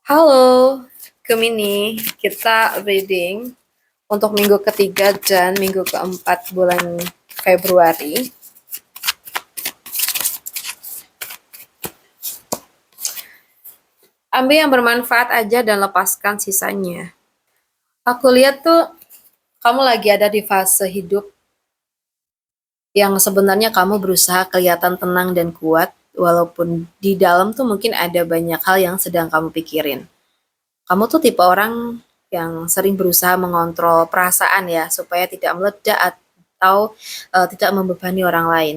Halo, Gemini. Kita reading untuk minggu ketiga dan minggu keempat bulan Februari. Ambil yang bermanfaat aja dan lepaskan sisanya. Aku lihat tuh kamu lagi ada di fase hidup yang sebenarnya kamu berusaha kelihatan tenang dan kuat, walaupun di dalam tuh mungkin ada banyak hal yang sedang kamu pikirin. Kamu tuh tipe orang yang sering berusaha mengontrol perasaan ya, supaya tidak meledak atau tidak membebani orang lain.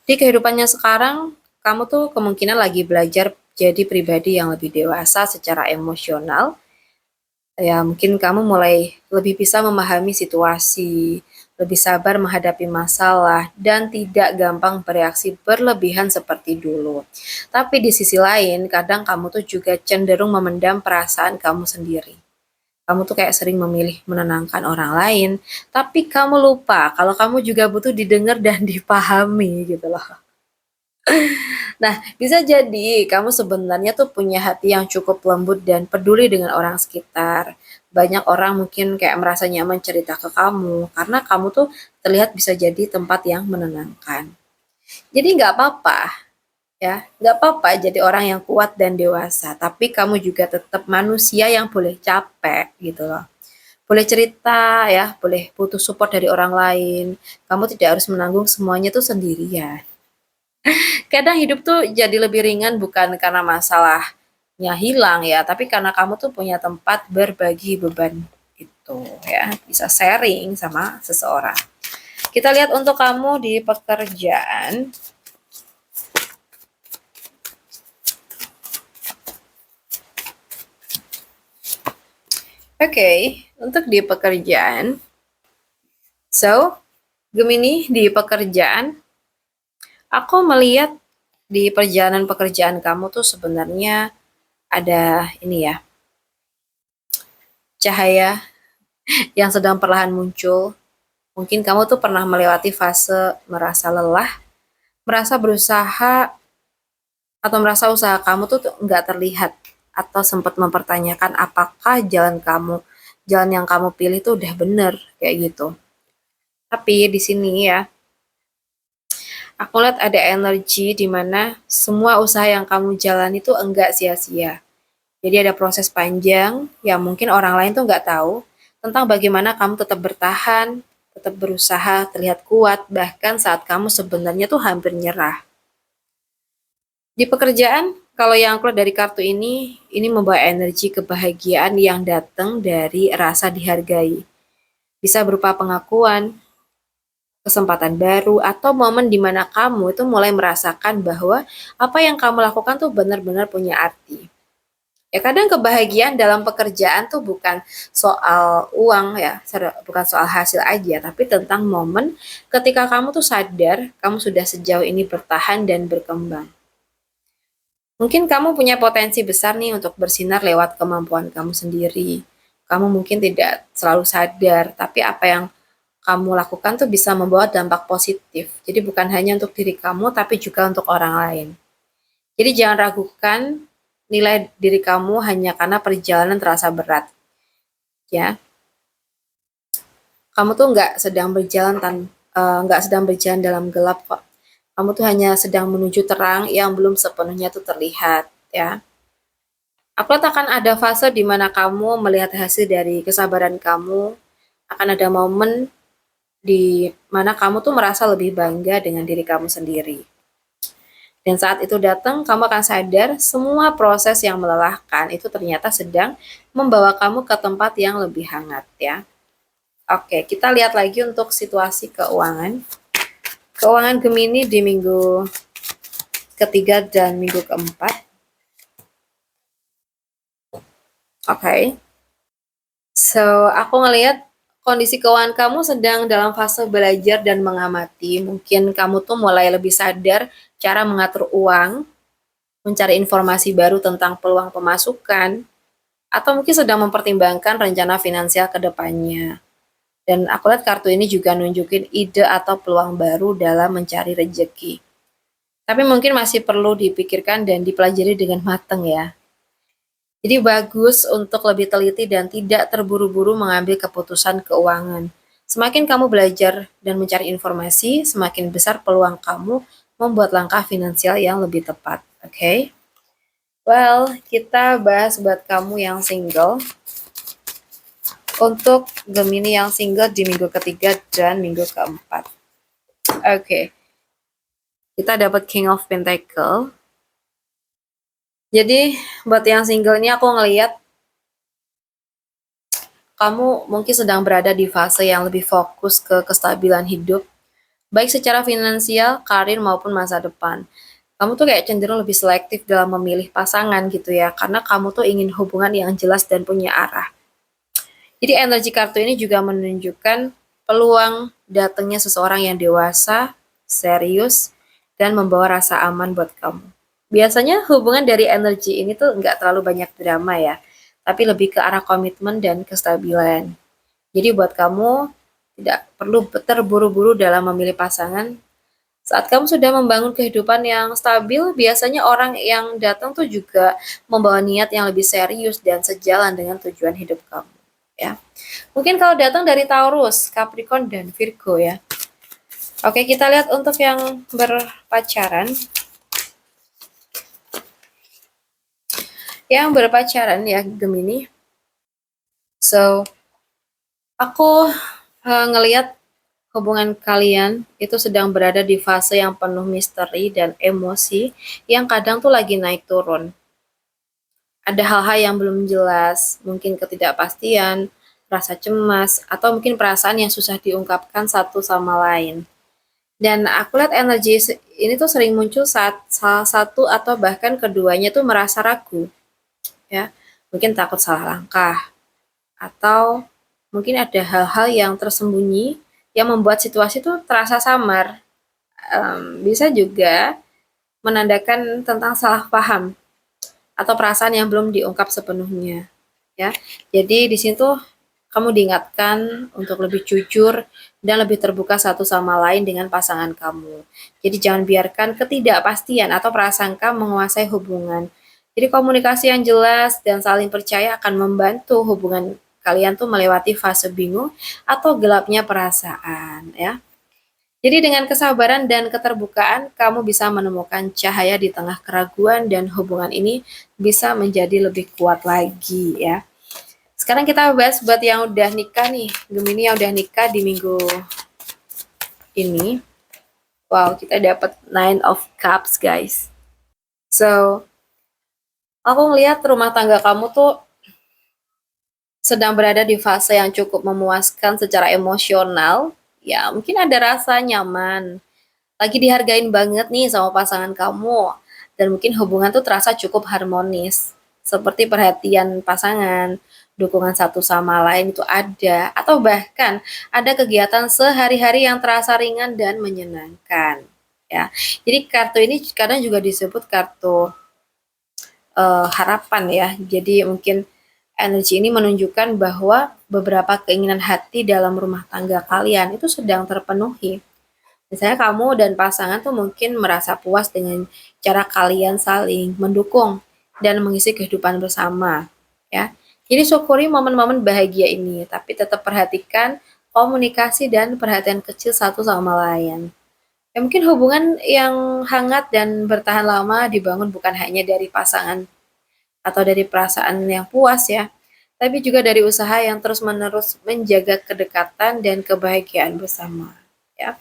Di kehidupannya sekarang, kamu tuh kemungkinan lagi belajar jadi pribadi yang lebih dewasa secara emosional. Ya, mungkin kamu mulai lebih bisa memahami situasi, lebih sabar menghadapi masalah, dan tidak gampang bereaksi berlebihan seperti dulu. Tapi di sisi lain, kadang kamu tuh juga cenderung memendam perasaan kamu sendiri. Kamu tuh kayak sering memilih menenangkan orang lain, tapi kamu lupa kalau kamu juga butuh didengar dan dipahami gitu loh. Nah, bisa jadi kamu sebenarnya tuh punya hati yang cukup lembut dan peduli dengan orang sekitar. Banyak orang mungkin kayak merasa nyaman cerita ke kamu, karena kamu tuh terlihat bisa jadi tempat yang menenangkan. Jadi nggak apa-apa, ya, nggak apa-apa jadi orang yang kuat dan dewasa, tapi kamu juga tetap manusia yang boleh capek gitu loh. Boleh cerita ya, boleh butuh support dari orang lain. Kamu tidak harus menanggung semuanya tuh sendirian. Kadang hidup tuh jadi lebih ringan bukan karena masalahnya hilang ya, tapi karena kamu tuh punya tempat berbagi beban itu ya, bisa sharing sama seseorang. Kita lihat untuk kamu di pekerjaan. Oke, untuk di pekerjaan. So, Gemini di pekerjaan, aku melihat di perjalanan pekerjaan kamu tuh sebenarnya ada ini ya, cahaya yang sedang perlahan muncul. Mungkin kamu tuh pernah melewati fase merasa lelah, merasa berusaha, atau merasa usaha kamu tuh nggak terlihat, atau sempat mempertanyakan apakah jalan yang kamu pilih tuh udah bener, kayak gitu. Tapi di sini ya, aku lihat ada energi di mana semua usaha yang kamu jalani itu enggak sia-sia. Jadi ada proses panjang yang mungkin orang lain tuh nggak tahu tentang bagaimana kamu tetap bertahan, tetap berusaha, terlihat kuat, bahkan saat kamu sebenarnya tuh hampir nyerah. Di pekerjaan, kalau yang keluar dari kartu ini membawa energi kebahagiaan yang datang dari rasa dihargai. Bisa berupa pengakuan, kesempatan baru, atau momen di mana kamu itu mulai merasakan bahwa apa yang kamu lakukan tuh benar-benar punya arti. Ya kadang kebahagiaan dalam pekerjaan tuh bukan soal uang ya, bukan soal hasil aja, tapi tentang momen ketika kamu tuh sadar kamu sudah sejauh ini bertahan dan berkembang. Mungkin kamu punya potensi besar nih untuk bersinar lewat kemampuan kamu sendiri. Kamu mungkin tidak selalu sadar, tapi apa yang kamu lakukan tuh bisa membawa dampak positif. Jadi bukan hanya untuk diri kamu, tapi juga untuk orang lain. Jadi jangan ragukan nilai diri kamu hanya karena perjalanan terasa berat. Ya, kamu tuh nggak sedang berjalan dalam gelap kok. Kamu tuh hanya sedang menuju terang yang belum sepenuhnya tuh terlihat. Ya, aku akan ada fase di mana kamu melihat hasil dari kesabaran kamu, akan ada momen di mana kamu tuh merasa lebih bangga dengan diri kamu sendiri. Dan saat itu datang, kamu akan sadar semua proses yang melelahkan itu ternyata sedang membawa kamu ke tempat yang lebih hangat ya. Oke, kita lihat lagi untuk situasi keuangan. Keuangan Gemini di minggu ketiga dan minggu keempat. Oke. So, aku ngelihat kondisi keuangan kamu sedang dalam fase belajar dan mengamati. Mungkin kamu tuh mulai lebih sadar cara mengatur uang, mencari informasi baru tentang peluang pemasukan, atau mungkin sedang mempertimbangkan rencana finansial ke depannya. Dan aku lihat kartu ini juga nunjukin ide atau peluang baru dalam mencari rejeki. Tapi mungkin masih perlu dipikirkan dan dipelajari dengan matang ya. Jadi bagus untuk lebih teliti dan tidak terburu-buru mengambil keputusan keuangan. Semakin kamu belajar dan mencari informasi, semakin besar peluang kamu membuat langkah finansial yang lebih tepat. Oke? Okay? Well, kita bahas buat kamu yang single. Untuk Gemini yang single di minggu ketiga dan minggu keempat. Oke. Okay. Kita dapat King of Pentacle. Jadi buat yang single ini aku ngelihat kamu mungkin sedang berada di fase yang lebih fokus ke kestabilan hidup, baik secara finansial, karir maupun masa depan. Kamu tuh kayak cenderung lebih selektif dalam memilih pasangan gitu ya, karena kamu tuh ingin hubungan yang jelas dan punya arah. Jadi energi kartu ini juga menunjukkan peluang datangnya seseorang yang dewasa, serius, dan membawa rasa aman buat kamu. Biasanya hubungan dari energi ini tuh nggak terlalu banyak drama ya, tapi lebih ke arah komitmen dan kestabilan. Jadi buat kamu tidak perlu terburu-buru dalam memilih pasangan. Saat kamu sudah membangun kehidupan yang stabil, biasanya orang yang datang tuh juga membawa niat yang lebih serius dan sejalan dengan tujuan hidup kamu. Ya, mungkin kalau datang dari Taurus, Capricorn, dan Virgo ya. Oke, kita lihat untuk yang berpacaran. Yang berpacaran ya Gemini. So, aku ngelihat hubungan kalian itu sedang berada di fase yang penuh misteri dan emosi yang kadang tuh lagi naik turun. Ada hal-hal yang belum jelas, mungkin ketidakpastian, rasa cemas, atau mungkin perasaan yang susah diungkapkan satu sama lain. Dan aku lihat energi ini tuh sering muncul saat salah satu atau bahkan keduanya tuh merasa ragu, ya. Mungkin takut salah langkah, atau mungkin ada hal-hal yang tersembunyi yang membuat situasi itu terasa samar. Bisa juga menandakan tentang salah paham atau perasaan yang belum diungkap sepenuhnya. Ya, jadi di situ kamu diingatkan untuk lebih jujur dan lebih terbuka satu sama lain dengan pasangan kamu. Jadi jangan biarkan ketidakpastian atau prasangka menguasai hubungan. Jadi komunikasi yang jelas dan saling percaya akan membantu hubungan kalian tuh melewati fase bingung atau gelapnya perasaan ya. Jadi dengan kesabaran dan keterbukaan kamu bisa menemukan cahaya di tengah keraguan dan hubungan ini bisa menjadi lebih kuat lagi ya. Sekarang kita bahas buat yang udah nikah nih, Gemini yang udah nikah di minggu ini. Wow, kita dapat Nine of Cups, guys. So, aku ngelihat rumah tangga kamu tuh sedang berada di fase yang cukup memuaskan secara emosional. Ya, mungkin ada rasa nyaman. Lagi dihargain banget nih sama pasangan kamu. Dan mungkin hubungan tuh terasa cukup harmonis. Seperti perhatian pasangan, dukungan satu sama lain itu ada, atau bahkan ada kegiatan sehari-hari yang terasa ringan dan menyenangkan. Ya, jadi kartu ini kadang juga disebut kartu harapan ya. Jadi mungkin energi ini menunjukkan bahwa beberapa keinginan hati dalam rumah tangga kalian itu sedang terpenuhi. Misalnya kamu dan pasangan tuh mungkin merasa puas dengan cara kalian saling mendukung dan mengisi kehidupan bersama, ya. Jadi syukuri momen-momen bahagia ini, tapi tetap perhatikan komunikasi dan perhatian kecil satu sama lain. Ya mungkin hubungan yang hangat dan bertahan lama dibangun bukan hanya dari pasangan atau dari perasaan yang puas ya, tapi juga dari usaha yang terus-menerus menjaga kedekatan dan kebahagiaan bersama, ya.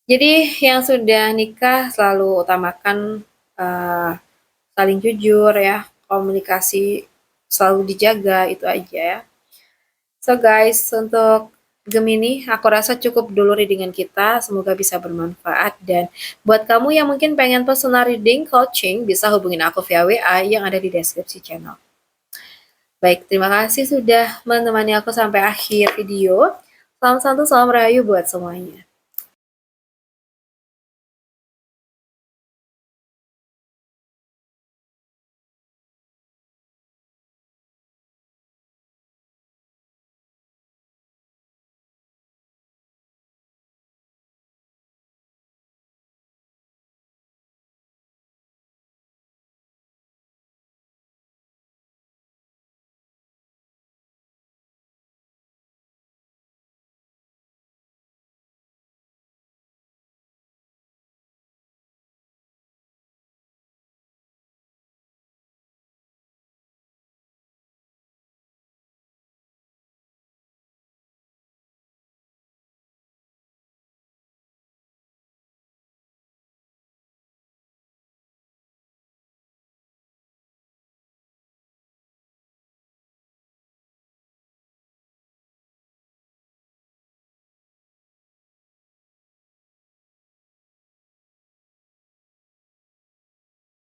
Jadi yang sudah nikah selalu utamakan saling jujur ya, komunikasi selalu dijaga itu aja ya. So guys, untuk Gemini, aku rasa cukup dulu readingan kita, semoga bisa bermanfaat dan buat kamu yang mungkin pengen personal reading, coaching, bisa hubungin aku via WA yang ada di deskripsi channel. Baik, terima kasih sudah menemani aku sampai akhir video. Salam santu, salam rahayu buat semuanya.